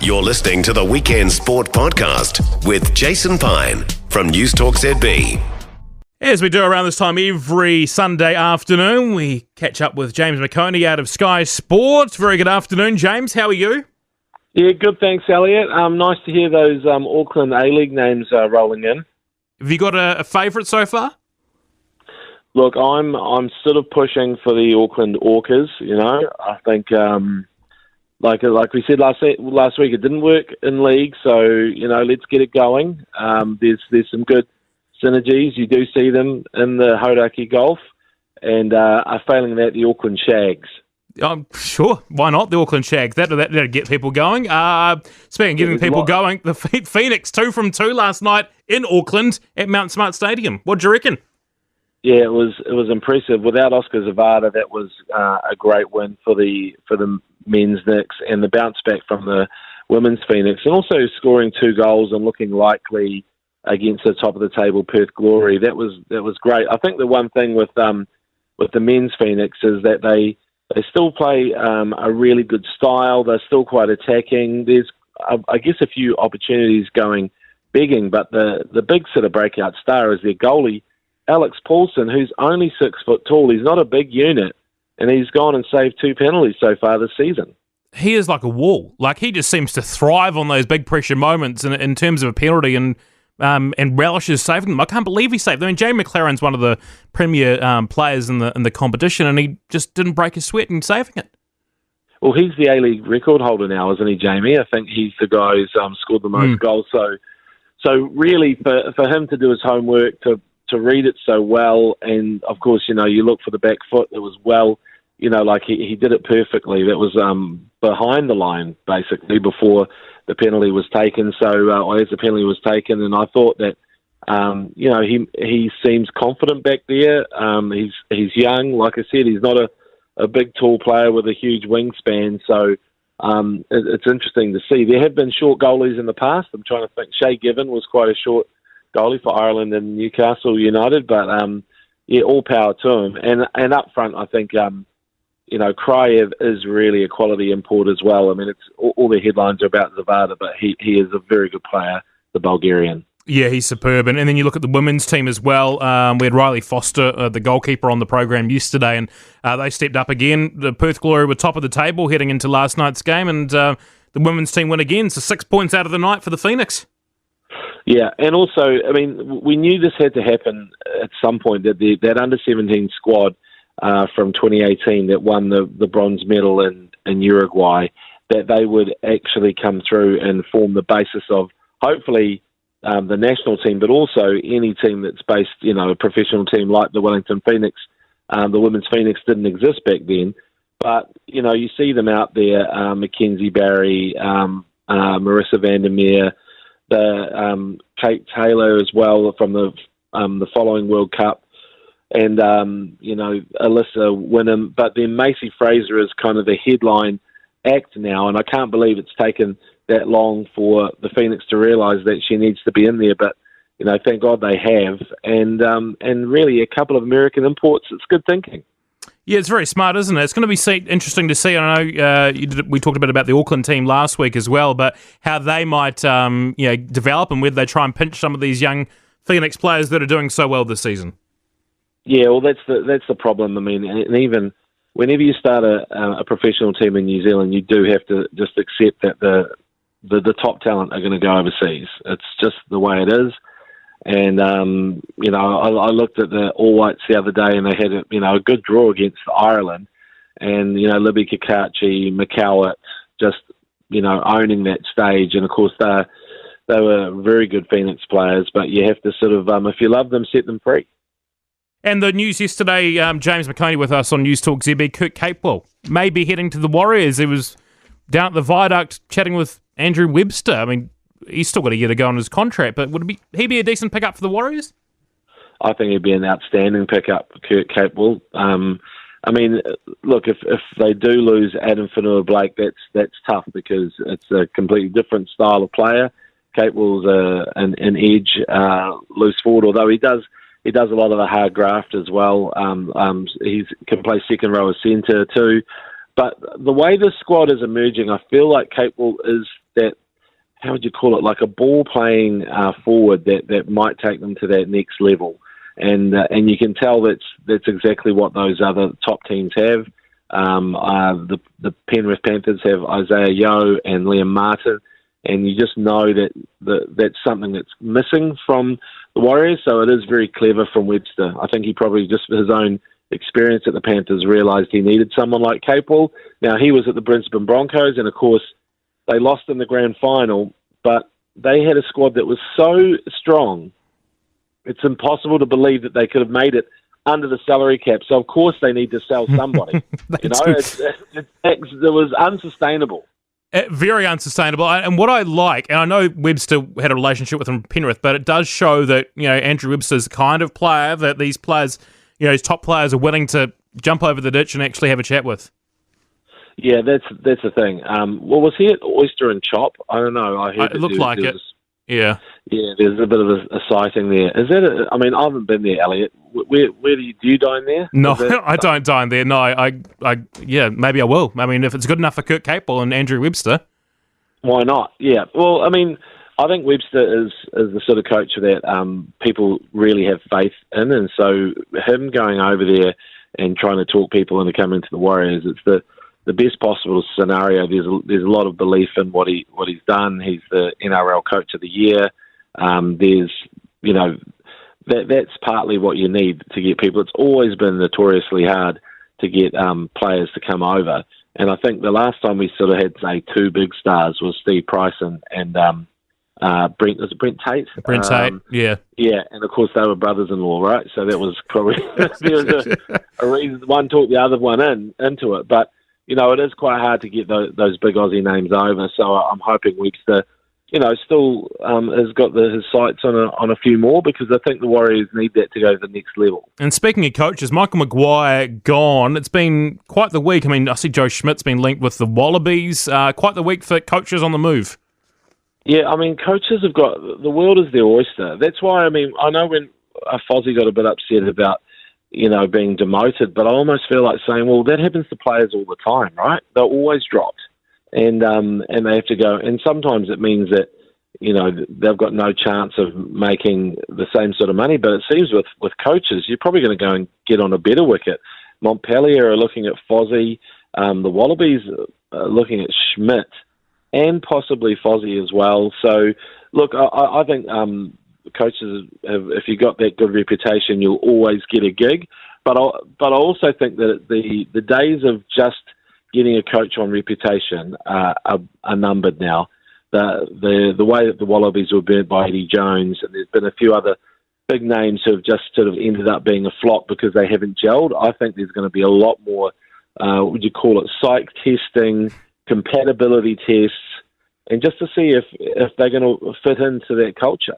You're listening to the Weekend Sport Podcast with Jason Pine from News Talk ZB. As we do around this time every Sunday afternoon, we catch up with James McOnie out of Sky Sports. Very good afternoon, James. How are you? Yeah, good, thanks, Elliott. Nice to hear those Auckland A-League names rolling in. Have you got a favourite so far? Look, I'm sort of pushing for the Auckland Orcas. You know, I think like we said last week, it didn't work in league, so let's get it going. There's some good synergies. You do see them in the Hauraki Golf, and failing that, the Auckland Shags. Sure, why not? The Auckland Shags. That'll get people going. Speaking of getting people going, the Phoenix 2 from 2 last night in Auckland at Mount Smart Stadium. What do you reckon? Yeah, it was impressive. Without Oscar Zavada, that was a great win for the men's Knicks, and the bounce back from the women's Phoenix, and also scoring 2 goals and looking likely against the top of the table Perth Glory. That was great. I think the one thing with the men's Phoenix is that they still play a really good style. They're still quite attacking. There's, I guess, a few opportunities begging, but the big sort of breakout star is their goalie, Alex Paulson, who's only 6 foot tall. He's not a big unit, and he's gone and saved 2 penalties so far this season. He is like a wall. Like, he just seems to thrive on those big pressure moments in terms of a penalty and relishes saving them. I can't believe he saved them. I mean, Jay McLaren's one of the premier players in the competition, and he just didn't break a sweat in saving it. Well, he's the A-League record holder now, isn't he, Jamie? I think he's the guy who's scored the most goals. So really, for him to do his homework, to read it so well, and of course, you look for the back foot. It was like he did it perfectly. That was behind the line, basically, before the penalty was taken. So as the penalty was taken, and I thought that he seems confident back there. He's young, like I said. He's not a big, tall player with a huge wingspan. So it's interesting to see. There have been short goalies in the past. I'm trying to think. Shay Given was quite a short goalie for Ireland and Newcastle United, but all power to him. And up front, I think Kraev is really a quality import as well. I mean, it's all the headlines are about Zavada, but he is a very good player, the Bulgarian. Yeah, he's superb. And then you look at the women's team as well. We had Riley Foster, the goalkeeper, on the program yesterday, and they stepped up again. The Perth Glory were top of the table heading into last night's game, and the women's team win again. So 6 points out of the night for the Phoenix. Yeah, and also, I mean, we knew this had to happen at some point, that under-17 squad from 2018 that won the bronze medal in Uruguay, that they would actually come through and form the basis of, hopefully, the national team, but also any team that's based, a professional team like the Wellington Phoenix. The women's Phoenix didn't exist back then, but, you see them out there, Mackenzie Barry, Marissa Vandermeer, the Kate Taylor as well from the following World Cup, and Alyssa Winham. But then Macy Fraser is kind of the headline act now, and I can't believe it's taken that long for the Phoenix to realise that she needs to be in there. But thank God they have, and really a couple of American imports. It's good thinking. Yeah, it's very smart, isn't it? It's going to be interesting to see. I know we talked a bit about the Auckland team last week as well, but how they might develop and whether they try and pinch some of these young Phoenix players that are doing so well this season. Yeah, well, that's the problem. I mean, and even whenever you start a professional team in New Zealand, you do have to just accept that the top talent are going to go overseas. It's just the way it is. And, I looked at the All Whites the other day, and they had a good draw against Ireland. And, Libby Kakachi, McCowett, just, owning that stage. And, of course, they were very good Phoenix players, but you have to sort of, if you love them, set them free. And the news yesterday, James McOnie with us on News Talk ZB, Kurt Capewell may be heading to the Warriors. He was down at the Viaduct chatting with Andrew Webster. I mean, he's still got a year to go on his contract, but would he be a decent pickup for the Warriors? I think he'd be an outstanding pickup, Kurt Capewell. I mean, look, if they do lose Adam Whenua-Blake, that's tough because it's a completely different style of player. Capewell's an edge, loose forward, although he does a lot of the hard graft as well. He can play second row as centre too. But the way this squad is emerging, I feel like Capewell is that, how would you call it, like a ball-playing forward that might take them to that next level. And you can tell that's exactly what those other top teams have. The Penrith Panthers have Isaiah Yeo and Liam Martin, and you just know that's something that's missing from the Warriors. So it is very clever from Webster. I think he probably just for his own experience at the Panthers realised he needed someone like Capewell. Now, he was at the Brisbane Broncos, and of course they lost in the grand final, but they had a squad that was so strong, it's impossible to believe that they could have made it under the salary cap. So, of course, they need to sell somebody. It was unsustainable. Very unsustainable. And what I like, and I know Webster had a relationship with him Penrith, but it does show that, Andrew Webster's the kind of player that these players, his top players are willing to jump over the ditch and actually have a chat with. Yeah, that's the thing. Well, was he at Oyster and Chop? I don't know. I heard it looked like it. Yeah. Yeah, there's a bit of a sighting there. Is that? I haven't been there, Elliott. Where do you dine there? No, I don't dine there. No, yeah, maybe I will. If it's good enough for Kurt Capewell and Andrew Webster, why not? Yeah. Well, I think Webster is the sort of coach that people really have faith in, and so him going over there and trying to talk people into coming to the Warriors, it's the best possible scenario. There's a lot of belief in what he's done. He's the NRL Coach of the Year. That's partly what you need to get people. It's always been notoriously hard to get players to come over. And I think the last time we sort of had, say, two big stars was Steve Price and Brent Tate? Brent Tate, yeah. Yeah, and of course they were brothers-in-law, right? So that was probably there was a reason one talked the other one into it. But, it is quite hard to get those big Aussie names over. So I'm hoping Webster still has got his sights on a few more, because I think the Warriors need that to go to the next level. And speaking of coaches, Michael Maguire gone. It's been quite the week. I see Joe Schmidt's been linked with the Wallabies. Quite the week for coaches on the move. Yeah, coaches have got, the world is their oyster. That's why, I know when Fozzie got a bit upset about, being demoted, but I almost feel like saying, well, that happens to players all the time, right? They're always dropped. And they have to go, and sometimes it means that they've got no chance of making the same sort of money. But it seems with coaches, you're probably going to go and get on a better wicket. Montpellier are looking at Fozzie, the Wallabies are looking at Schmidt, and possibly Fozzie as well. So look, I think coaches have, if you got that good reputation, you'll always get a gig. But I also think that the days of just getting a coach on reputation are numbered now. The way that the Wallabies were burnt by Eddie Jones, and there's been a few other big names who have just sort of ended up being a flop because they haven't gelled. I think there's going to be a lot more, what would you call it, psych testing, compatibility tests, and just to see if they're going to fit into that culture.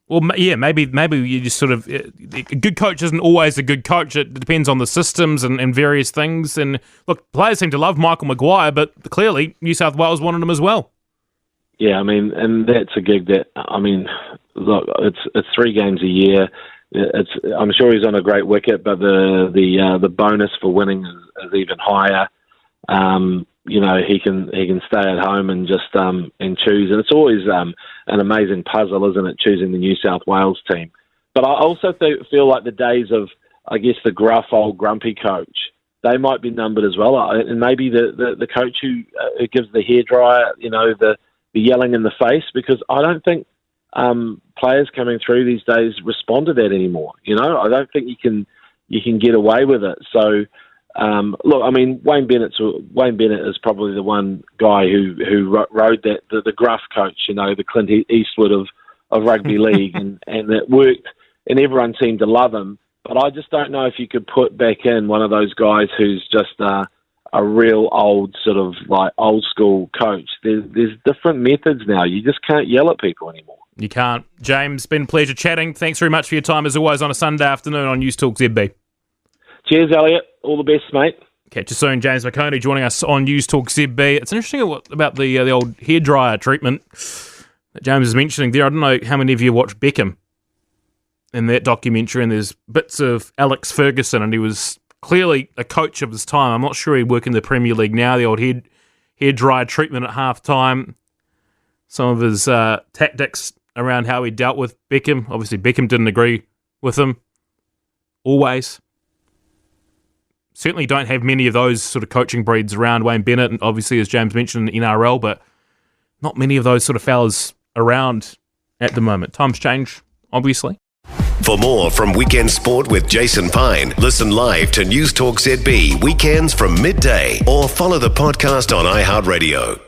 Well, yeah, maybe you just sort of... A good coach isn't always a good coach. It depends on the systems and various things. And, look, players seem to love Michael Maguire, but clearly New South Wales wanted him as well. Yeah, and that's a gig that... look, it's 3 games a year. I'm sure he's on a great wicket, but the bonus for winning is even higher. He can stay at home and just and choose, and it's always an amazing puzzle, isn't it, choosing the New South Wales team? But I also feel like the days of, I guess, the gruff old grumpy coach, they might be numbered as well, and maybe the coach who gives the hairdryer, the yelling in the face, because I don't think players coming through these days respond to that anymore. I don't think you can get away with it. So. Look, Wayne Bennett is probably the one guy who rode that the gruff coach, the Clint Eastwood of rugby league, and it worked, and everyone seemed to love him. But I just don't know if you could put back in one of those guys who's just a real old sort of like old school coach. There's different methods now. You just can't yell at people anymore. You can't. James, been a pleasure chatting. Thanks very much for your time as always on a Sunday afternoon on News Talk ZB. Cheers, Elliott. All the best, mate. Catch you soon. James McOnie joining us on News Talk ZB. It's interesting about the old hairdryer treatment that James is mentioning there. I don't know how many of you watched Beckham in that documentary, and there's bits of Alex Ferguson, and he was clearly a coach of his time. I'm not sure he'd work in the Premier League now, the old hairdryer treatment at half-time. some of his tactics around how he dealt with Beckham. Obviously, Beckham didn't agree with him always. Certainly don't have many of those sort of coaching breeds around. Wayne Bennett, and obviously, as James mentioned, in NRL, but not many of those sort of fellas around at the moment. Times change, obviously. For more from Weekend Sport with Jason Pine, listen live to News Talk ZB weekends from midday or follow the podcast on iHeartRadio.